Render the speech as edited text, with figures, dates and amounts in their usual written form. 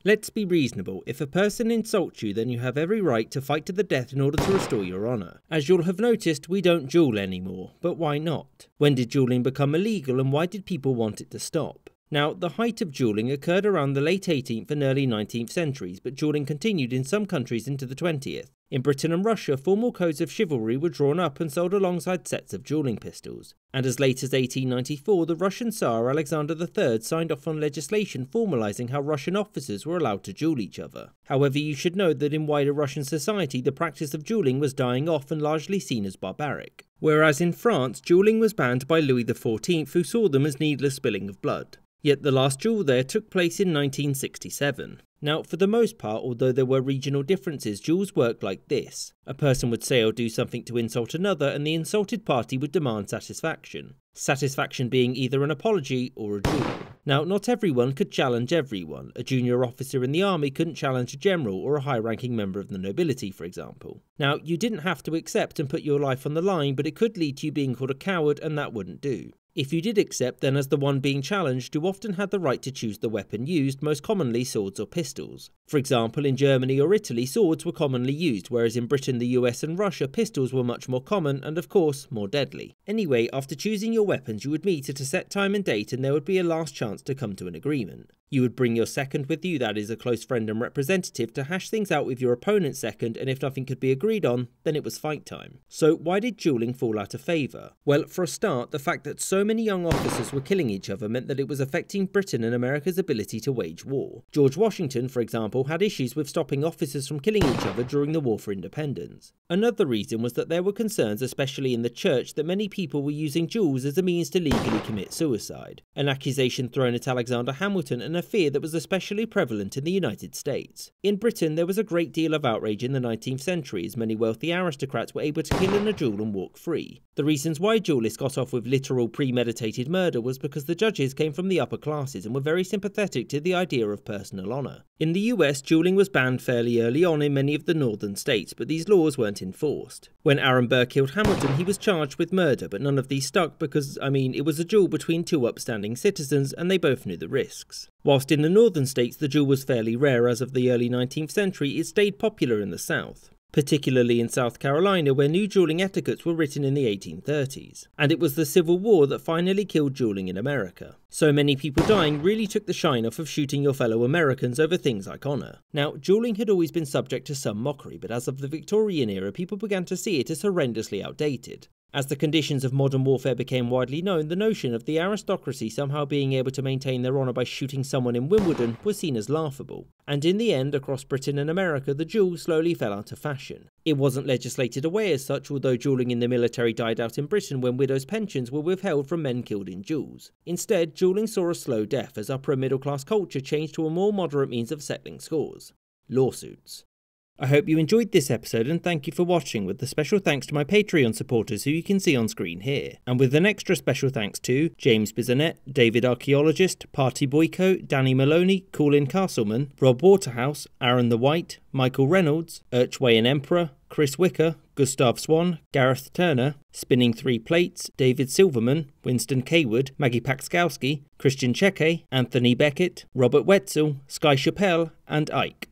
Let's be reasonable. If a person insults you, then you have every right to fight to the death in order to restore your honour. As you'll have noticed, we don't duel anymore. But why not? When did duelling become illegal and why did people want it to stop? Now, the height of duelling occurred around the late 18th and early 19th centuries, but duelling continued in some countries into the 20th. In Britain and Russia, formal codes of chivalry were drawn up and sold alongside sets of duelling pistols. And as late as 1894, the Russian Tsar Alexander III signed off on legislation formalising how Russian officers were allowed to duel each other. However, you should know that in wider Russian society, the practice of duelling was dying off and largely seen as barbaric. Whereas in France, duelling was banned by Louis XIV, who saw them as needless spilling of blood. Yet the last duel there took place in 1967. Now, for the most part, although there were regional differences, duels worked like this. A person would say or do something to insult another, and the insulted party would demand satisfaction. Satisfaction being either an apology or a duel. Now, not everyone could challenge everyone. A junior officer in the army couldn't challenge a general or a high-ranking member of the nobility, for example. Now, you didn't have to accept and put your life on the line, but it could lead to you being called a coward, and that wouldn't do. If you did accept, then as the one being challenged, you often had the right to choose the weapon used, most commonly swords or pistols. For example, in Germany or Italy, swords were commonly used, whereas in Britain, the US and Russia, pistols were much more common and, of course, more deadly. Anyway, after choosing your weapons, you would meet at a set time and date and there would be a last chance to come to an agreement. You would bring your second with you, that is a close friend and representative, to hash things out with your opponent's second, and if nothing could be agreed on, then it was fight time. So why did duelling fall out of favour? Well, for a start, the fact that so many young officers were killing each other meant that it was affecting Britain and America's ability to wage war. George Washington, for example, had issues with stopping officers from killing each other during the War for Independence. Another reason was that there were concerns, especially in the church, that many people were using duels as a means to legally commit suicide. An accusation thrown at Alexander Hamilton and a fear that was especially prevalent in the United States. In Britain, there was a great deal of outrage in the 19th century as many wealthy aristocrats were able to kill in a duel and walk free. The reasons why duelists got off with literal premeditated murder was because the judges came from the upper classes and were very sympathetic to the idea of personal honour. In the US, duelling was banned fairly early on in many of the northern states, but these laws weren't enforced. When Aaron Burr killed Hamilton, he was charged with murder, but none of these stuck because, it was a duel between two upstanding citizens and they both knew the risks. Whilst in the northern states the duel was fairly rare as of the early 19th century, it stayed popular in the south. Particularly in South Carolina, where new dueling etiquettes were written in the 1830s. And it was the Civil War that finally killed dueling in America. So many people dying really took the shine off of shooting your fellow Americans over things like honour. Now, dueling had always been subject to some mockery, but as of the Victorian era, people began to see it as horrendously outdated. As the conditions of modern warfare became widely known, the notion of the aristocracy somehow being able to maintain their honour by shooting someone in Wimbledon was seen as laughable. And in the end, across Britain and America, the duel slowly fell out of fashion. It wasn't legislated away as such, although duelling in the military died out in Britain when widows' pensions were withheld from men killed in duels. Instead, duelling saw a slow death as upper and middle class culture changed to a more moderate means of settling scores: lawsuits. I hope you enjoyed this episode and thank you for watching, with the special thanks to my Patreon supporters who you can see on screen here. And with an extra special thanks to James Bisonet, David Archaeologist, Party Boyko, Danny Maloney, Colin Castleman, Rob Waterhouse, Aaron the White, Michael Reynolds, Urchwayan Emperor, Chris Wicker, Gustav Swan, Gareth Turner, Spinning Three Plates, David Silverman, Winston Kaywood, Maggie Pakskowski, Christian Cheke, Anthony Beckett, Robert Wetzel, Sky Chappelle, and Ike.